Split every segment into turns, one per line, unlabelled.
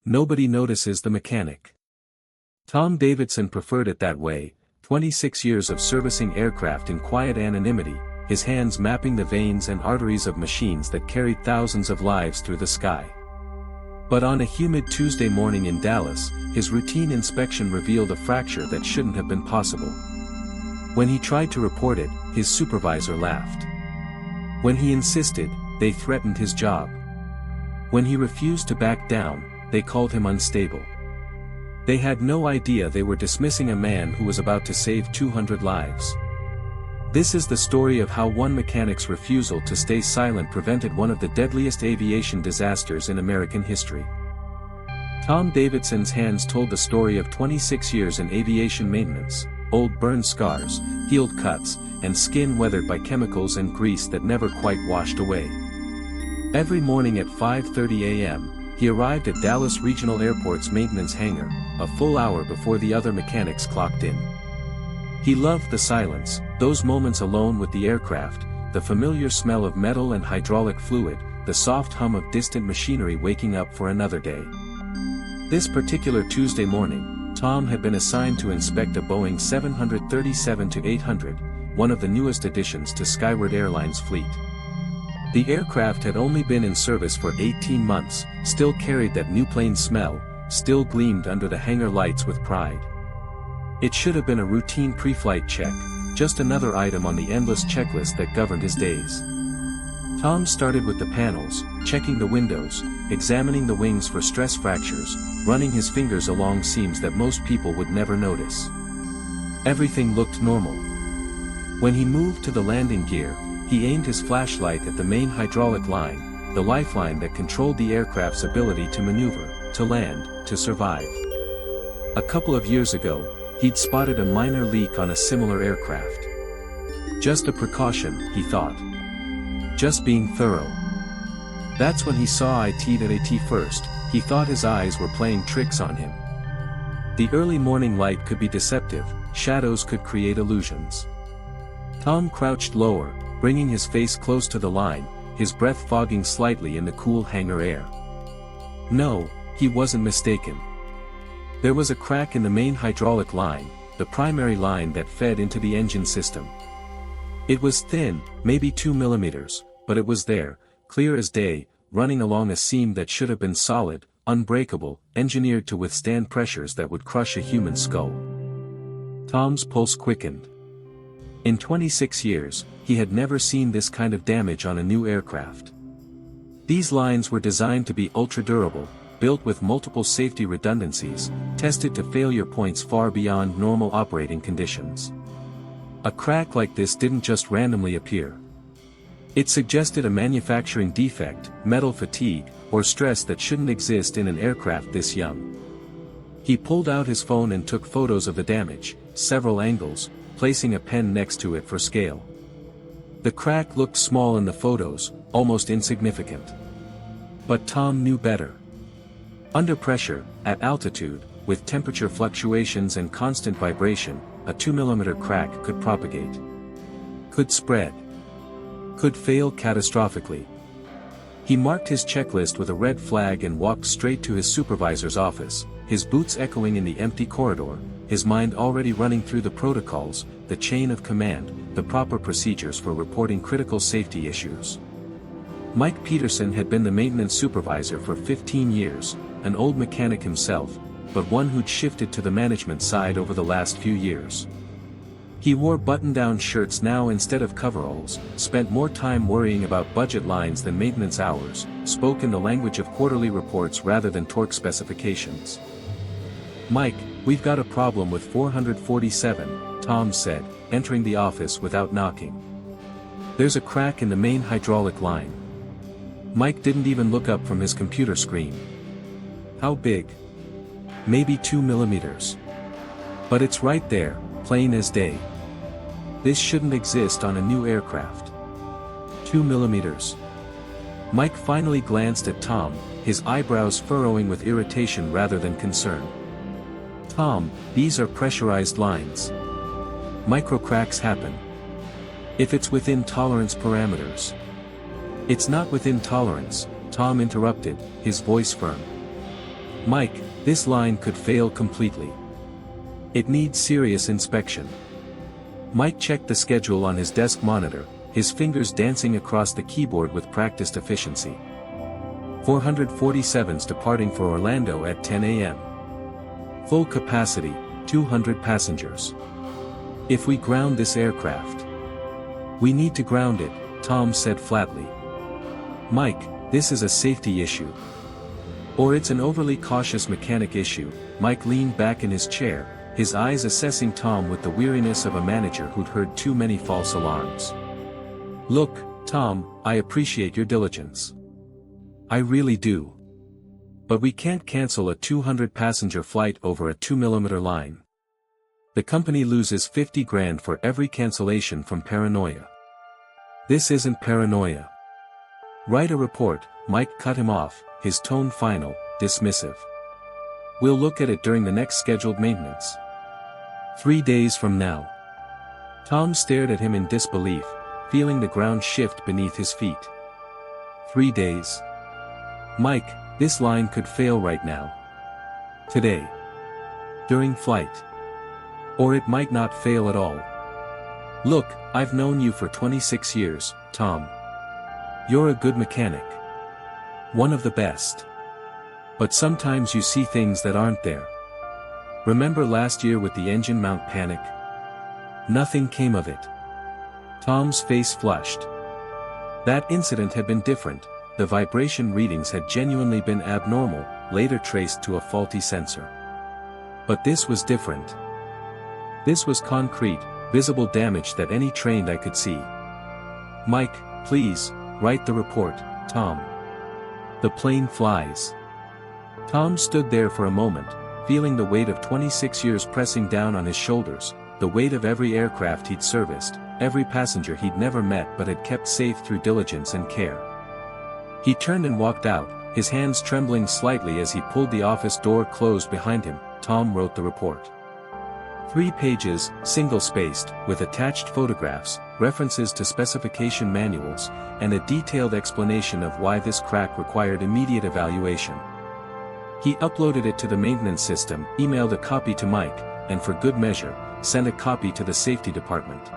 Nobody notices the mechanic. Tom Davidson preferred it that way, 26 years of servicing aircraft in quiet anonymity, his hands mapping the veins and arteries of machines that carried thousands of lives through the sky. But on a humid Tuesday morning in Dallas, his routine inspection revealed a fracture that shouldn't have been possible. When he tried to report it, his supervisor laughed. When he insisted, they threatened his job. When he refused to back down, they called him unstable. They had no idea they were dismissing a man who was about to save 200 lives. This is the story of how one mechanic's refusal to stay silent prevented one of the deadliest aviation disasters in American history. Tom Davidson's hands told the story of 26 years in aviation maintenance, old burned scars, healed cuts, and skin weathered by chemicals and grease that never quite washed away. Every morning at 5:30 a.m., he arrived at Dallas Regional Airport's maintenance hangar, a full hour before the other mechanics clocked in. He loved the silence, those moments alone with the aircraft, the familiar smell of metal and hydraulic fluid, the soft hum of distant machinery waking up for another day. This particular Tuesday morning, Tom had been assigned to inspect a Boeing 737-800, one of the newest additions to Skyward Airlines' fleet. The aircraft had only been in service for 18 months, still carried that new plane smell, still gleamed under the hangar lights with pride. It should have been a routine pre-flight check, just another item on the endless checklist that governed his days. Tom started with the panels, checking the windows, examining the wings for stress fractures, running his fingers along seams that most people would never notice. Everything looked normal. When he moved to the landing gear, he aimed his flashlight at the main hydraulic line, the lifeline that controlled the aircraft's ability to maneuver, to land, to survive. A couple of years ago, he'd spotted a minor leak on a similar aircraft. Just a precaution, he thought. Just being thorough. That's when he saw it at AT first. He thought his eyes were playing tricks on him. The early morning light could be deceptive, shadows could create illusions. Tom crouched lower, bringing his face close to the line, his breath fogging slightly in the cool hangar air. No, he wasn't mistaken. There was a crack in the main hydraulic line, the primary line that fed into the engine system. It was thin, maybe 2 millimeters, but it was there, clear as day, running along a seam that should have been solid, unbreakable, engineered to withstand pressures that would crush a human skull. Tom's pulse quickened. In 26 years, he had never seen this kind of damage on a new aircraft. These lines were designed to be ultra-durable, built with multiple safety redundancies, tested to failure points far beyond normal operating conditions. A crack like this didn't just randomly appear. It suggested a manufacturing defect, metal fatigue, or stress that shouldn't exist in an aircraft this young. He pulled out his phone and took photos of the damage, several angles, placing a pen next to it for scale. The crack looked small in the photos, almost insignificant. But Tom knew better. Under pressure, at altitude, with temperature fluctuations and constant vibration, a 2 mm crack could propagate. Could spread. Could fail catastrophically. He marked his checklist with a red flag and walked straight to his supervisor's office, his boots echoing in the empty corridor, his mind already running through the protocols, the chain of command, the proper procedures for reporting critical safety issues. Mike Peterson had been the maintenance supervisor for 15 years, an old mechanic himself, but one who'd shifted to the management side over the last few years. He wore button-down shirts now instead of coveralls, spent more time worrying about budget lines than maintenance hours, spoke in the language of quarterly reports rather than torque specifications. "Mike, we've got a problem with 447, Tom said, entering the office without knocking. "There's a crack in the main hydraulic line." Mike didn't even look up from his computer screen. "How big?" "Maybe 2 millimeters. But it's right there, plain as day. This shouldn't exist on a new aircraft." 2 millimeters. Mike finally glanced at Tom, his eyebrows furrowing with irritation rather than concern. "Tom, these are pressurized lines. Microcracks happen. If it's within tolerance parameters." "It's not within tolerance," Tom interrupted, his voice firm. Mike, this line could fail completely. It needs serious inspection. Mike checked the schedule on his desk monitor, his fingers dancing across the keyboard with practiced efficiency. 447s departing for Orlando at 10 a.m. Full capacity, 200 passengers. If we ground this aircraft. We need to ground it, Tom said flatly. Mike, this is a safety issue. Or it's an overly cautious mechanic issue. Mike leaned back in his chair, his eyes assessing Tom with the weariness of a manager who'd heard too many false alarms. Look, Tom, I appreciate your diligence. I really do. But we can't cancel a 200-passenger flight over a 2mm line. The company loses 50 grand for every cancellation from paranoia. This isn't paranoia. Write a report, Mike cut him off, his tone final, dismissive. We'll look at it during the next scheduled maintenance. 3 days from now. Tom stared at him in disbelief, feeling the ground shift beneath his feet. 3 days. Mike, this line could fail right now. Today. During flight. Or it might not fail at all. Look, I've known you for 26 years, Tom. You're a good mechanic. One of the best. But sometimes you see things that aren't there. Remember last year with the engine mount panic? Nothing came of it. Tom's face flushed. That incident had been different. The vibration readings had genuinely been abnormal, later traced to a faulty sensor. But this was different. This was concrete, visible damage that any trained eye could see. Mike, please, write the report, Tom. The plane flies. Tom stood there for a moment, feeling the weight of 26 years pressing down on his shoulders, the weight of every aircraft he'd serviced, every passenger he'd never met but had kept safe through diligence and care. He turned and walked out, his hands trembling slightly as he pulled the office door closed behind him. Tom wrote the report. 3 pages, single-spaced, with attached photographs, references to specification manuals, and a detailed explanation of why this crack required immediate evaluation. He uploaded it to the maintenance system, emailed a copy to Mike, and for good measure, sent a copy to the safety department.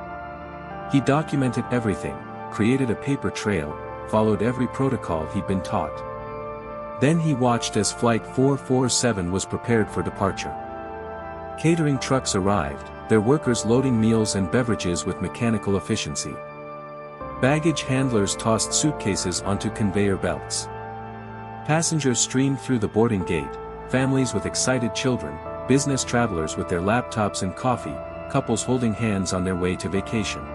He documented everything, created a paper trail, followed every protocol he'd been taught. Then he watched as Flight 447 was prepared for departure. Catering trucks arrived, their workers loading meals and beverages with mechanical efficiency. Baggage handlers tossed suitcases onto conveyor belts. Passengers streamed through the boarding gate, families with excited children, business travelers with their laptops and coffee, couples holding hands on their way to vacation.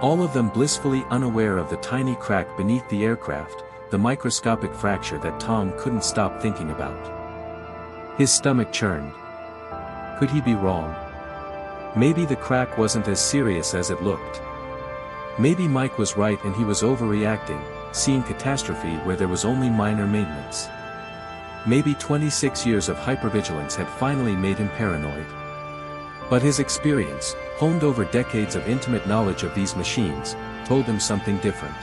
All of them blissfully unaware of the tiny crack beneath the aircraft, the microscopic fracture that Tom couldn't stop thinking about. His stomach churned. Could he be wrong? Maybe the crack wasn't as serious as it looked. Maybe Mike was right and he was overreacting, seeing catastrophe where there was only minor maintenance. Maybe 26 years of hypervigilance had finally made him paranoid. But his experience, honed over decades of intimate knowledge of these machines, told him something different.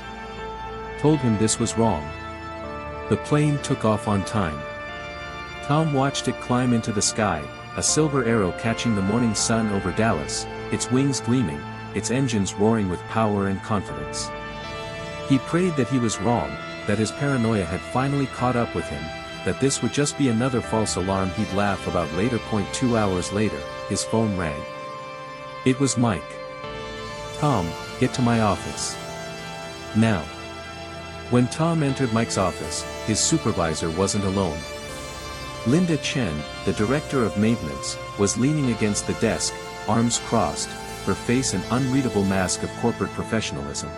Told him this was wrong. The plane took off on time. Tom watched it climb into the sky, a silver arrow catching the morning sun over Dallas, its wings gleaming, its engines roaring with power and confidence. He prayed that he was wrong, that his paranoia had finally caught up with him, that this would just be another false alarm he'd laugh about later. 2 hours later, his phone rang. It was Mike. Tom, get to my office. Now. When Tom entered Mike's office, his supervisor wasn't alone. Linda Chen, the director of maintenance, was leaning against the desk, arms crossed, her face an unreadable mask of corporate professionalism.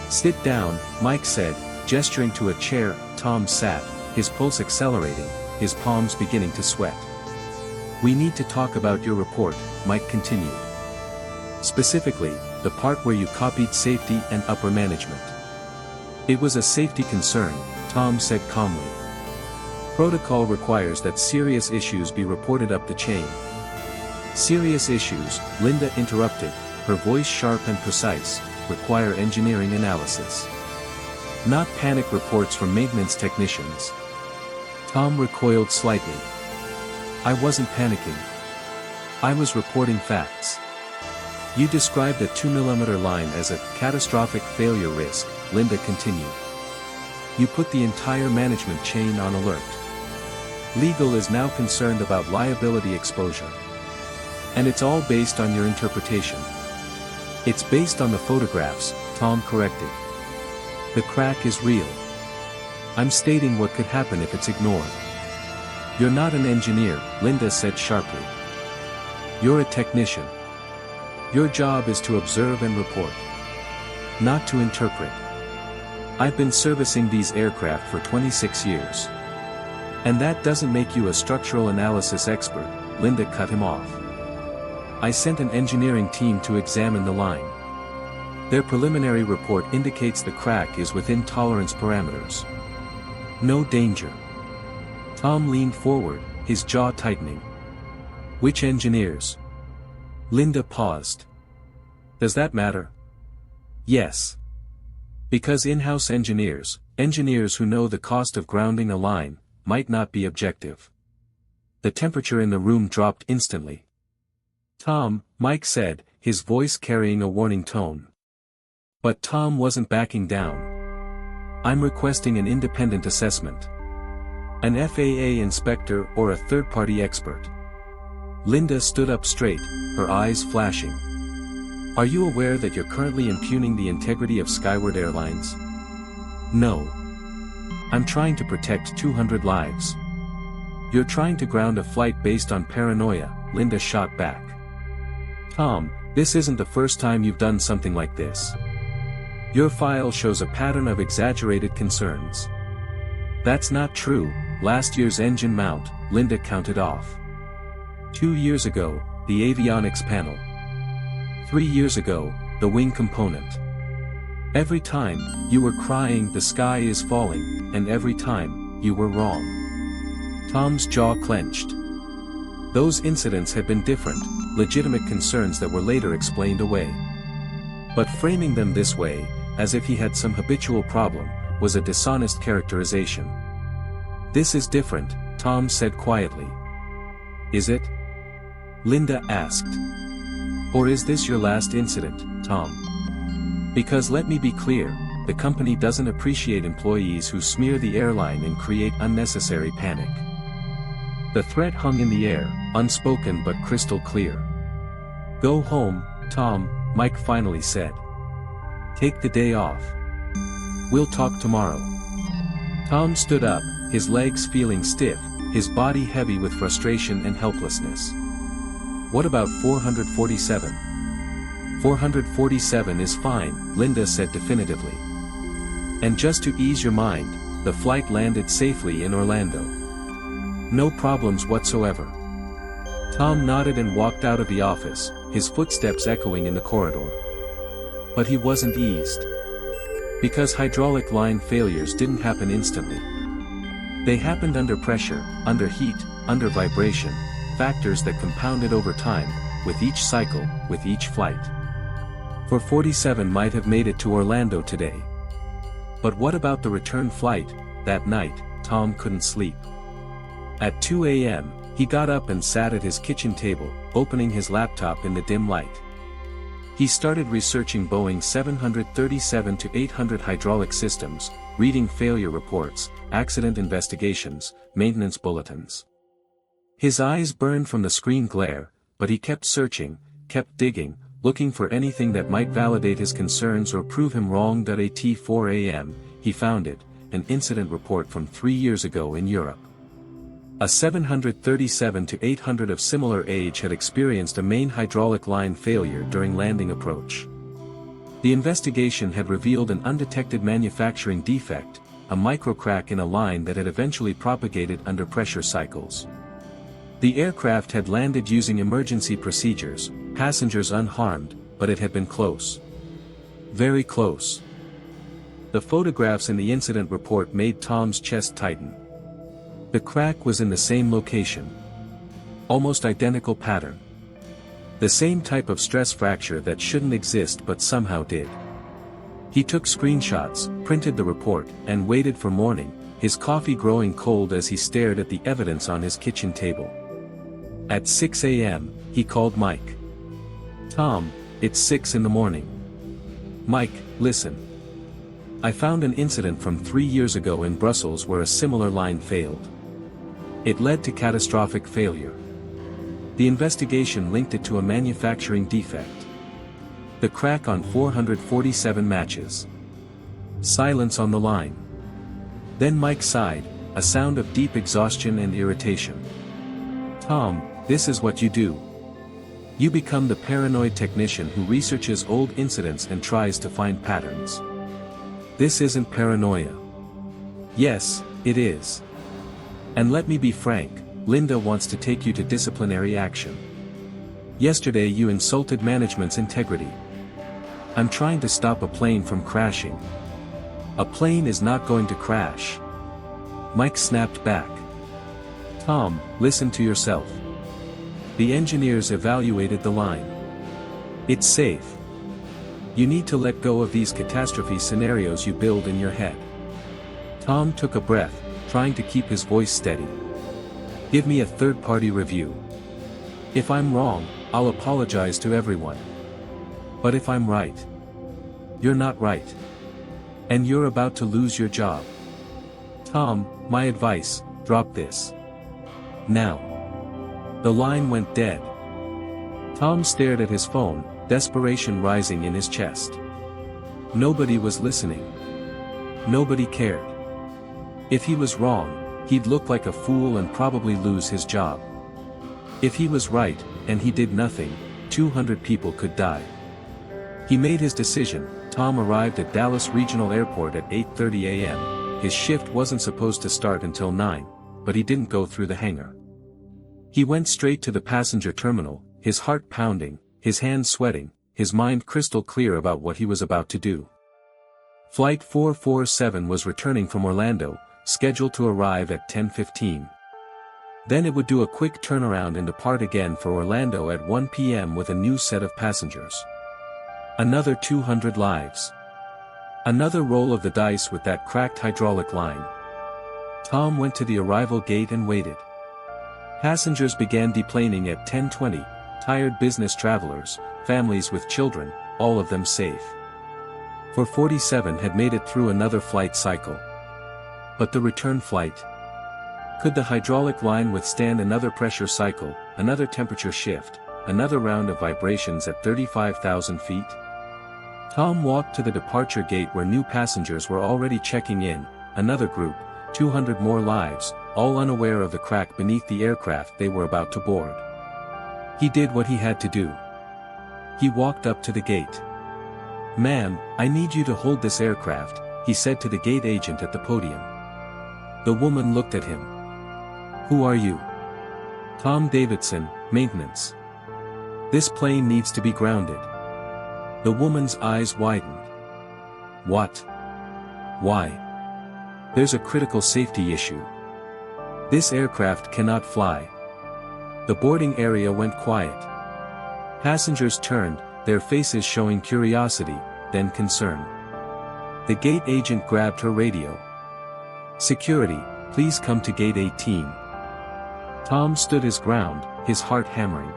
Sit down, Mike said, gesturing to a chair. Tom sat, his pulse accelerating, his palms beginning to sweat. We need to talk about your report, Mike continued. Specifically, the part where you copied safety and upper management. It was a safety concern, Tom said calmly. Protocol requires that serious issues be reported up the chain. Serious issues, Linda interrupted, her voice sharp and precise, require engineering analysis. Not panic reports from maintenance technicians. Tom recoiled slightly. I wasn't panicking. I was reporting facts. You described a 2mm line as a catastrophic failure risk, Linda continued. You put the entire management chain on alert. Legal is now concerned about liability exposure. And it's all based on your interpretation. It's based on the photographs, Tom corrected. The crack is real. I'm stating what could happen if it's ignored. You're not an engineer, Linda said sharply. You're a technician. Your job is to observe and report. Not to interpret. I've been servicing these aircraft for 26 years. And that doesn't make you a structural analysis expert, Linda cut him off. I sent an engineering team to examine the line. Their preliminary report indicates the crack is within tolerance parameters. No danger. Tom leaned forward, his jaw tightening. Which engineers? Linda paused. Does that matter? Yes. Because in-house engineers who know the cost of grounding a line, might not be objective. The temperature in the room dropped instantly. Tom, Mike said, his voice carrying a warning tone. But Tom wasn't backing down. I'm requesting an independent assessment. An FAA inspector or a third-party expert. Linda stood up straight, her eyes flashing. Are you aware that you're currently impugning the integrity of Skyward Airlines? No. I'm trying to protect 200 lives. You're trying to ground a flight based on paranoia, Linda shot back. Tom, this isn't the first time you've done something like this. Your file shows a pattern of exaggerated concerns. That's not true. Last year's engine mount, Linda counted off. 2 years ago, the avionics panel. 3 years ago, the wing component. Every time, you were crying the sky is falling, and every time, you were wrong. Tom's jaw clenched. Those incidents had been different, legitimate concerns that were later explained away. But framing them this way, as if he had some habitual problem, was a dishonest characterization. This is different, Tom said quietly. Is it? Linda asked. Or is this your last incident, Tom? Because let me be clear, the company doesn't appreciate employees who smear the airline and create unnecessary panic. The threat hung in the air, unspoken but crystal clear. Go home, Tom, Mike finally said. Take the day off. We'll talk tomorrow. Tom stood up, his legs feeling stiff, his body heavy with frustration and helplessness. What about 447? 447 is fine, Linda said definitively. And just to ease your mind, the flight landed safely in Orlando. No problems whatsoever. Tom nodded and walked out of the office, his footsteps echoing in the corridor. But he wasn't eased. Because hydraulic line failures didn't happen instantly. They happened under pressure, under heat, under vibration, factors that compounded over time, with each cycle, with each flight. 447 might have made it to Orlando today. But what about the return flight? That night, Tom couldn't sleep. At 2 a.m., he got up and sat at his kitchen table, opening his laptop in the dim light. He started researching Boeing 737-800 hydraulic systems, reading failure reports, accident investigations, maintenance bulletins. His eyes burned from the screen glare, but he kept searching, kept digging, looking for anything that might validate his concerns or prove him wrong. At 4 a.m., he found it, an incident report from 3 years ago in Europe. A 737-800 of similar age had experienced a main hydraulic line failure during landing approach. The investigation had revealed an undetected manufacturing defect, a microcrack in a line that had eventually propagated under pressure cycles. The aircraft had landed using emergency procedures, passengers unharmed, but it had been close. Very close. The photographs in the incident report made Tom's chest tighten. The crack was in the same location. Almost identical pattern. The same type of stress fracture that shouldn't exist but somehow did. He took screenshots, printed the report, and waited for morning, his coffee growing cold as he stared at the evidence on his kitchen table. At 6 a.m., he called Mike. "Tom, it's 6 in the morning. Mike, listen. I found an incident from 3 years ago in Brussels where a similar line failed. It led to catastrophic failure. The investigation linked it to a manufacturing defect. The crack on 447 matches. Silence on the line. Then Mike sighed, a sound of deep exhaustion and irritation. Tom, this is what you do. You become the paranoid technician who researches old incidents and tries to find patterns. This isn't paranoia. Yes, it is. And let me be frank, Linda wants to take you to disciplinary action. Yesterday you insulted management's integrity. I'm trying to stop a plane from crashing. A plane is not going to crash. Mike snapped back. Tom, listen to yourself. The engineers evaluated the line. It's safe. You need to let go of these catastrophe scenarios you build in your head. Tom took a breath, trying to keep his voice steady. Give me a third-party review. If I'm wrong, I'll apologize to everyone. But if I'm right, you're not right. And you're about to lose your job. Tom, my advice, drop this. Now. The line went dead. Tom stared at his phone, desperation rising in his chest. Nobody was listening. Nobody cared. If he was wrong, he'd look like a fool and probably lose his job. If he was right, and he did nothing, 200 people could die. He made his decision. Tom arrived at Dallas Regional Airport at 8:30 a.m. His shift wasn't supposed to start until 9, but he didn't go through the hangar. He went straight to the passenger terminal, his heart pounding, his hands sweating, his mind crystal clear about what he was about to do. Flight 447 was returning from Orlando, scheduled to arrive at 10:15. Then it would do a quick turnaround and depart again for Orlando at 1 p.m. with a new set of passengers. Another 200 lives. Another roll of the dice with that cracked hydraulic line. Tom went to the arrival gate and waited. Passengers began deplaning at 10:20, tired business travelers, families with children, all of them safe. 447 had made it through another flight cycle. But the return flight? Could the hydraulic line withstand another pressure cycle, another temperature shift, another round of vibrations at 35,000 feet? Tom walked to the departure gate where new passengers were already checking in, another group, 200 more lives, all unaware of the crack beneath the aircraft they were about to board. He did what he had to do. He walked up to the gate. "Ma'am, I need you to hold this aircraft," he said to the gate agent at the podium. The woman looked at him. "Who are you?" "Tom Davidson, maintenance. This plane needs to be grounded." The woman's eyes widened. "What? Why?" "There's a critical safety issue. This aircraft cannot fly." The boarding area went quiet. Passengers turned, their faces showing curiosity, then concern. The gate agent grabbed her radio. "Security, please come to gate 18. Tom stood his ground, his heart hammering.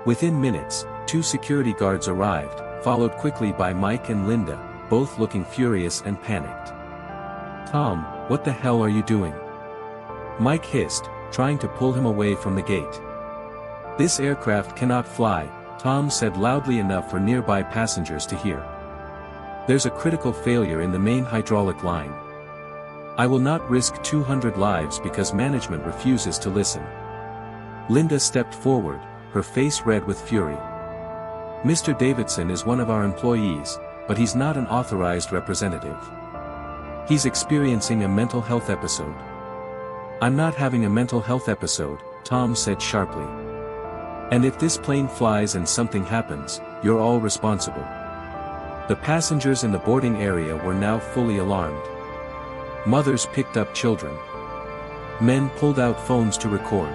Within minutes, 2 security guards arrived, followed quickly by Mike and Linda, both looking furious and panicked. "Tom, what the hell are you doing?" Mike hissed, trying to pull him away from the gate. "This aircraft cannot fly," Tom said loudly enough for nearby passengers to hear. "There's a critical failure in the main hydraulic line. I will not risk 200 lives because management refuses to listen." Linda stepped forward, her face red with fury. "Mr. Davidson is one of our employees, but he's not an authorized representative. He's experiencing a mental health episode." "I'm not having a mental health episode," Tom said sharply. "And if this plane flies and something happens, you're all responsible." The passengers in the boarding area were now fully alarmed. Mothers picked up children. Men pulled out phones to record.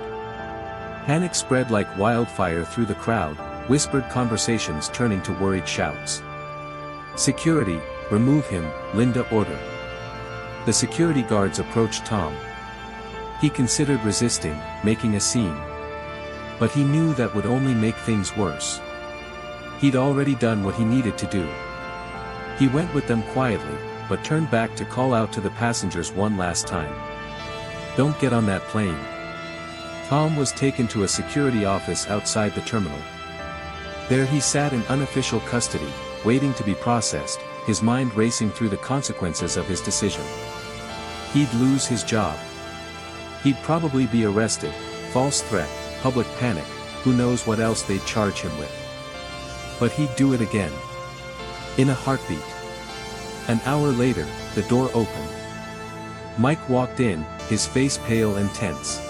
Panic spread like wildfire through the crowd, whispered conversations turning to worried shouts. "Security, remove him," Linda ordered. The security guards approached Tom. He considered resisting, making a scene. But he knew that would only make things worse. He'd already done what he needed to do. He went with them quietly, but turned back to call out to the passengers one last time. "Don't get on that plane." Tom was taken to a security office outside the terminal. There he sat in unofficial custody, waiting to be processed, his mind racing through the consequences of his decision. He'd lose his job. He'd probably be arrested, false threat, public panic, who knows what else they'd charge him with. But he'd do it again. In a heartbeat. An hour later, the door opened. Mike walked in, his face pale and tense.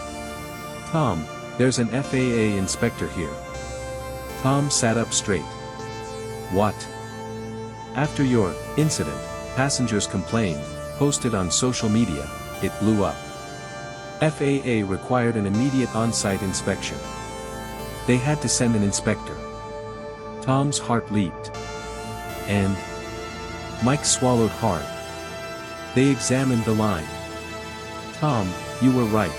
"Tom, there's an FAA inspector here." Tom sat up straight. "What?" "After your incident, passengers complained, posted on social media, it blew up. FAA required an immediate on-site inspection. They had to send an inspector." Tom's heart leaped. "And?" Mike swallowed hard. "They examined the line." "Tom, you were right.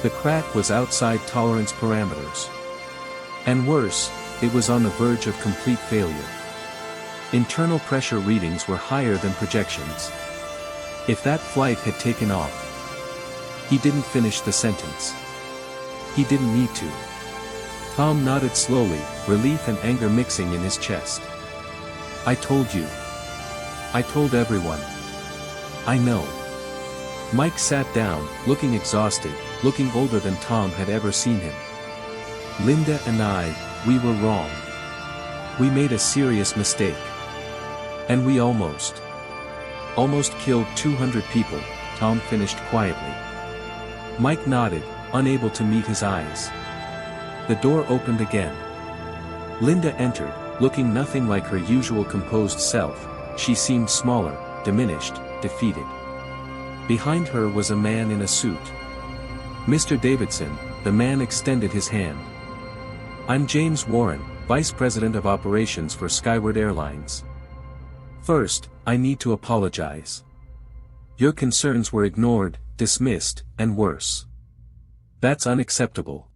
The crack was outside tolerance parameters. And worse, it was on the verge of complete failure. Internal pressure readings were higher than projections. If that flight had taken off..." He didn't finish the sentence. He didn't need to. Tom nodded slowly, relief and anger mixing in his chest. "I told you. I told everyone. I know." Mike sat down, looking exhausted, looking older than Tom had ever seen him. "Linda and I, we were wrong. We made a serious mistake. And we almost killed 200 people," Tom finished quietly. Mike nodded, unable to meet his eyes. The door opened again. Linda entered, looking nothing like her usual composed self. She seemed smaller, diminished, defeated. Behind her was a man in a suit. "Mr. Davidson," the man extended his hand. "I'm James Warren, Vice President of Operations for Skyward Airlines. First, I need to apologize. Your concerns were ignored, dismissed, and worse. That's unacceptable."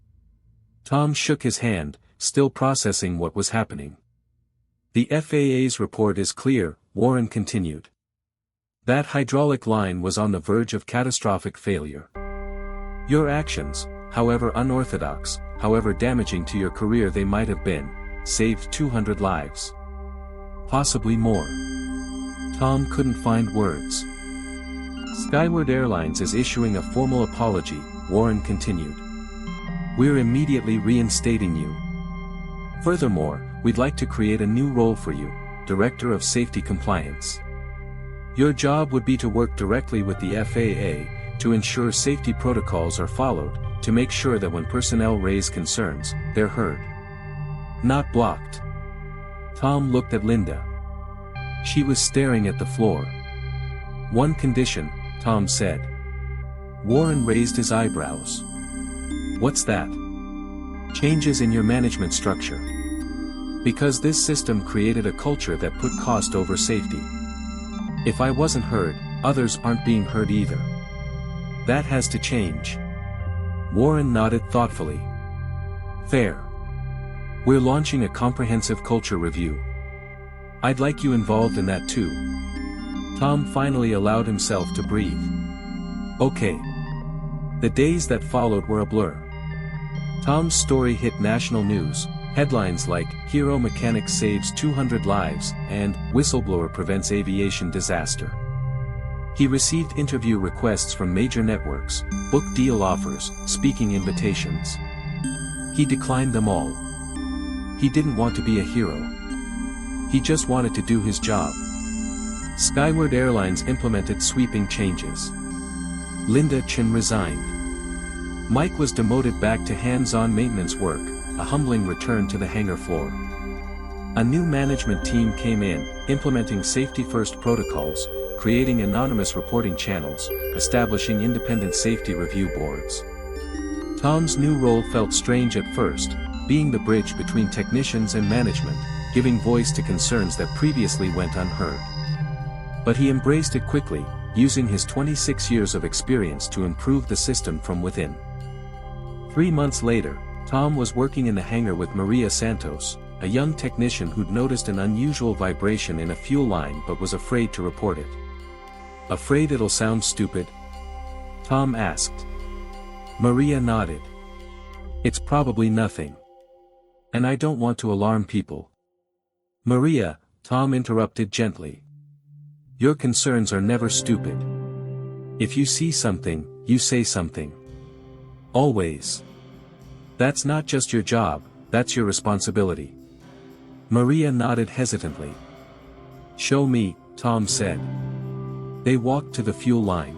Tom shook his hand, still processing what was happening. "The FAA's report is clear," Warren continued. "That hydraulic line was on the verge of catastrophic failure. Your actions, however unorthodox, however damaging to your career they might have been, saved 200 lives. Possibly more." Tom couldn't find words. "Skyward Airlines is issuing a formal apology," Warren continued. "We're immediately reinstating you. Furthermore, we'd like to create a new role for you, Director of Safety Compliance. Your job would be to work directly with the FAA, to ensure safety protocols are followed, to make sure that when personnel raise concerns, they're heard. Not blocked." Tom looked at Linda. She was staring at the floor. "One condition," Tom said. Warren raised his eyebrows. "What's that?" "Changes in your management structure. Because this system created a culture that put cost over safety. If I wasn't heard, others aren't being heard either. That has to change." Warren nodded thoughtfully. "Fair. We're launching a comprehensive culture review. I'd like you involved in that too." Tom finally allowed himself to breathe. "Okay." The days that followed were a blur. Tom's story hit national news, headlines like, "Hero Mechanic Saves 200 Lives," and "Whistleblower Prevents Aviation Disaster." He received interview requests from major networks, book deal offers, speaking invitations. He declined them all. He didn't want to be a hero. He just wanted to do his job. Skyward Airlines implemented sweeping changes. Linda Chin resigned. Mike was demoted back to hands-on maintenance work, a humbling return to the hangar floor. A new management team came in, implementing safety-first protocols, creating anonymous reporting channels, establishing independent safety review boards. Tom's new role felt strange at first, being the bridge between technicians and management, giving voice to concerns that previously went unheard. But he embraced it quickly, using his 26 years of experience to improve the system from within. 3 months later, Tom was working in the hangar with Maria Santos, a young technician who'd noticed an unusual vibration in a fuel line but was afraid to report it. "Afraid it'll sound stupid?" Tom asked. Maria nodded. "It's probably nothing. And I don't want to alarm people." "Maria," Tom interrupted gently. "Your concerns are never stupid. If you see something, you say something. Always. That's not just your job, that's your responsibility." Maria nodded hesitantly. "Show me," Tom said. They walked to the fuel line.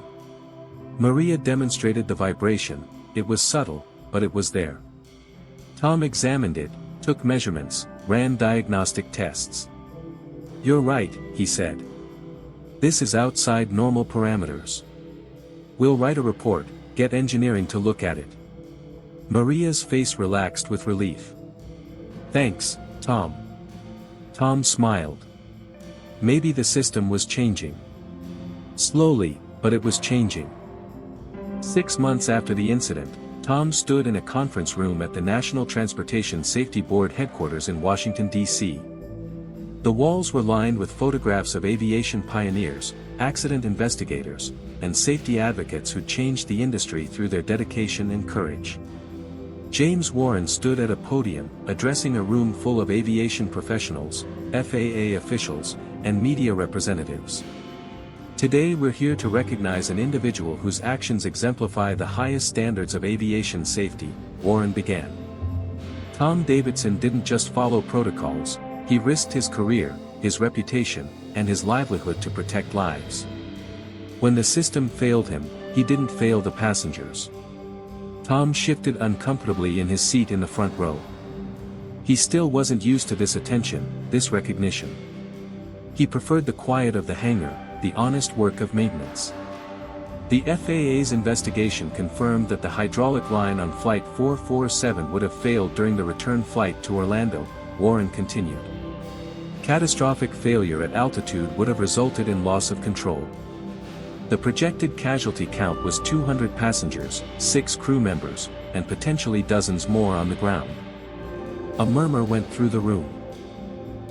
Maria demonstrated the vibration. It was subtle, but it was there. Tom examined it, took measurements, ran diagnostic tests. "You're right," he said. "This is outside normal parameters. We'll write a report, get engineering to look at it." Maria's face relaxed with relief. "Thanks, Tom." Tom smiled. Maybe the system was changing. Slowly, but it was changing. 6 months after the incident, Tom stood in a conference room at the National Transportation Safety Board headquarters in Washington, D.C. The walls were lined with photographs of aviation pioneers, accident investigators, and safety advocates who changed the industry through their dedication and courage. James Warren stood at a podium, addressing a room full of aviation professionals, FAA officials, and media representatives. "Today we're here to recognize an individual whose actions exemplify the highest standards of aviation safety," Warren began. Tom Davidson didn't just follow protocols, he risked his career, his reputation, and his livelihood to protect lives. When the system failed him, he didn't fail the passengers. Tom shifted uncomfortably in his seat in the front row. He still wasn't used to this attention, this recognition. He preferred the quiet of the hangar, the honest work of maintenance. The FAA's investigation confirmed that the hydraulic line on Flight 447 would have failed during the return flight to Orlando, Warren continued. Catastrophic failure at altitude would have resulted in loss of control. The projected casualty count was 200 passengers, 6 crew members, and potentially dozens more on the ground. A murmur went through the room.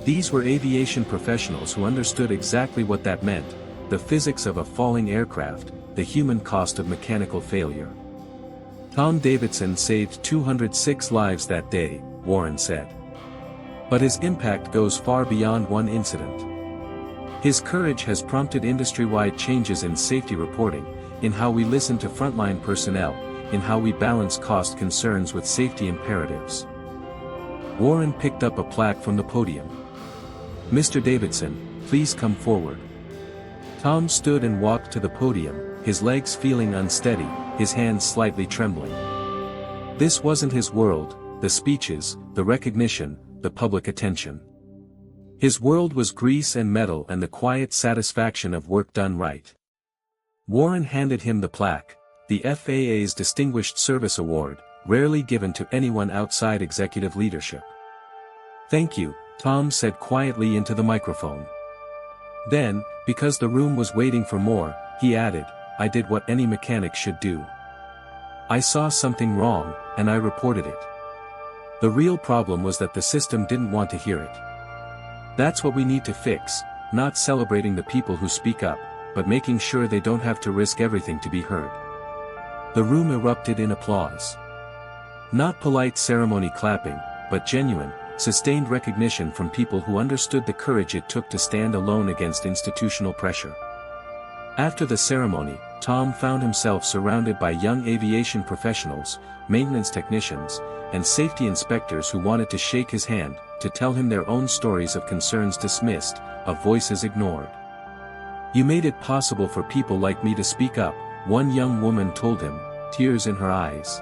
These were aviation professionals who understood exactly what that meant, the physics of a falling aircraft, the human cost of mechanical failure. Tom Davidson saved 206 lives that day, Warren said. But his impact goes far beyond one incident. His courage has prompted industry-wide changes in safety reporting, in how we listen to frontline personnel, in how we balance cost concerns with safety imperatives. Warren picked up a plaque from the podium. "Mr. Davidson, please come forward." Tom stood and walked to the podium, his legs feeling unsteady, his hands slightly trembling. This wasn't his world, the speeches, the recognition, the public attention. His world was grease and metal and the quiet satisfaction of work done right. Warren handed him the plaque, the FAA's Distinguished Service Award, rarely given to anyone outside executive leadership. "Thank you," Tom said quietly into the microphone. Then, because the room was waiting for more, he added, "I did what any mechanic should do. I saw something wrong, and I reported it. The real problem was that the system didn't want to hear it. That's what we need to fix, not celebrating the people who speak up, but making sure they don't have to risk everything to be heard." The room erupted in applause. Not polite ceremony clapping, but genuine, sustained recognition from people who understood the courage it took to stand alone against institutional pressure. After the ceremony, Tom found himself surrounded by young aviation professionals, maintenance technicians, and safety inspectors who wanted to shake his hand, to tell him their own stories of concerns dismissed, of voices ignored. "You made it possible for people like me to speak up," one young woman told him, tears in her eyes.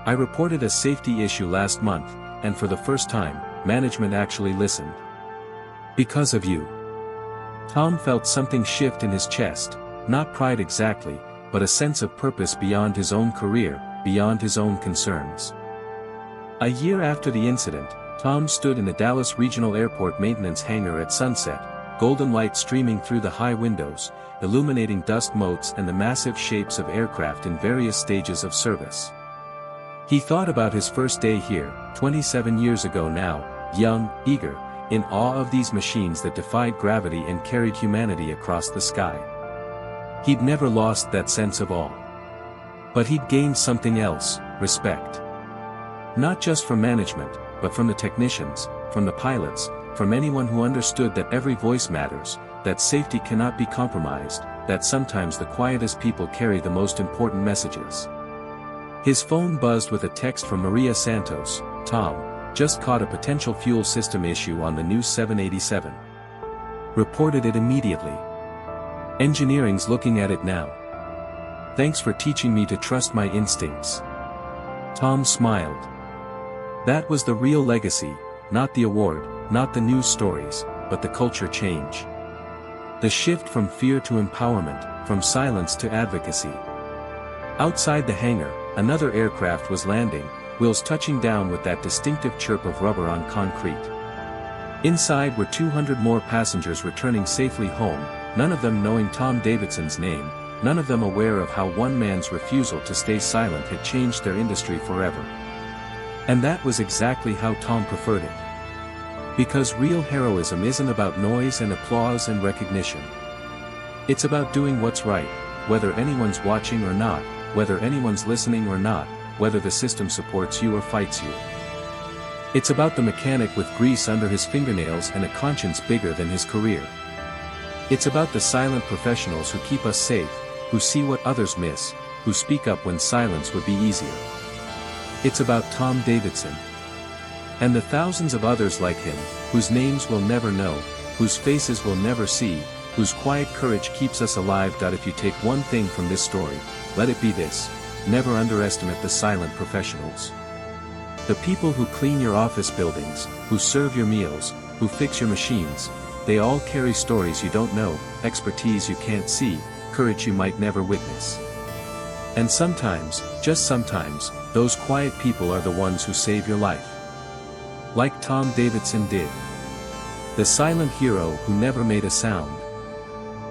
"I reported a safety issue last month, and for the first time, management actually listened. Because of you." Tom felt something shift in his chest, not pride exactly, but a sense of purpose beyond his own career, beyond his own concerns. A year after the incident, Tom stood in the Dallas Regional Airport maintenance hangar at sunset, golden light streaming through the high windows, illuminating dust motes and the massive shapes of aircraft in various stages of service. He thought about his first day here, 27 years ago now, young, eager, in awe of these machines that defied gravity and carried humanity across the sky. He'd never lost that sense of awe. But he'd gained something else, respect. Not just from management, but from the technicians, from the pilots, from anyone who understood that every voice matters, that safety cannot be compromised, that sometimes the quietest people carry the most important messages. His phone buzzed with a text from Maria Santos. "Tom, just caught a potential fuel system issue on the new 787. Reported it immediately. Engineering's looking at it now. Thanks for teaching me to trust my instincts." Tom smiled. That was the real legacy, not the award, not the news stories, but the culture change. The shift from fear to empowerment, from silence to advocacy. Outside the hangar, another aircraft was landing, wheels touching down with that distinctive chirp of rubber on concrete. Inside were 200 more passengers returning safely home, none of them knowing Tom Davidson's name, none of them aware of how one man's refusal to stay silent had changed their industry forever. And that was exactly how Tom preferred it. Because real heroism isn't about noise and applause and recognition. It's about doing what's right, whether anyone's watching or not, whether anyone's listening or not, whether the system supports you or fights you. It's about the mechanic with grease under his fingernails and a conscience bigger than his career. It's about the silent professionals who keep us safe, who see what others miss, who speak up when silence would be easier. It's about Tom Davidson. And the thousands of others like him, whose names we'll never know, whose faces we'll never see, whose quiet courage keeps us alive. If you take one thing from this story, let it be this: never underestimate the silent professionals. The people who clean your office buildings, who serve your meals, who fix your machines, they all carry stories you don't know, expertise you can't see, courage you might never witness. And sometimes, just sometimes, those quiet people are the ones who save your life. Like Tom Davidson did. The silent hero who never made a sound.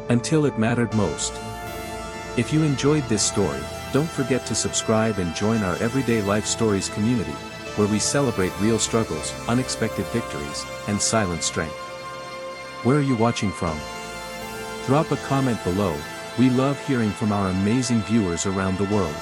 Until it mattered most. If you enjoyed this story, don't forget to subscribe and join our Everyday Life Stories community, where we celebrate real struggles, unexpected victories, and silent strength. Where are you watching from? Drop a comment below. We love hearing from our amazing viewers around the world.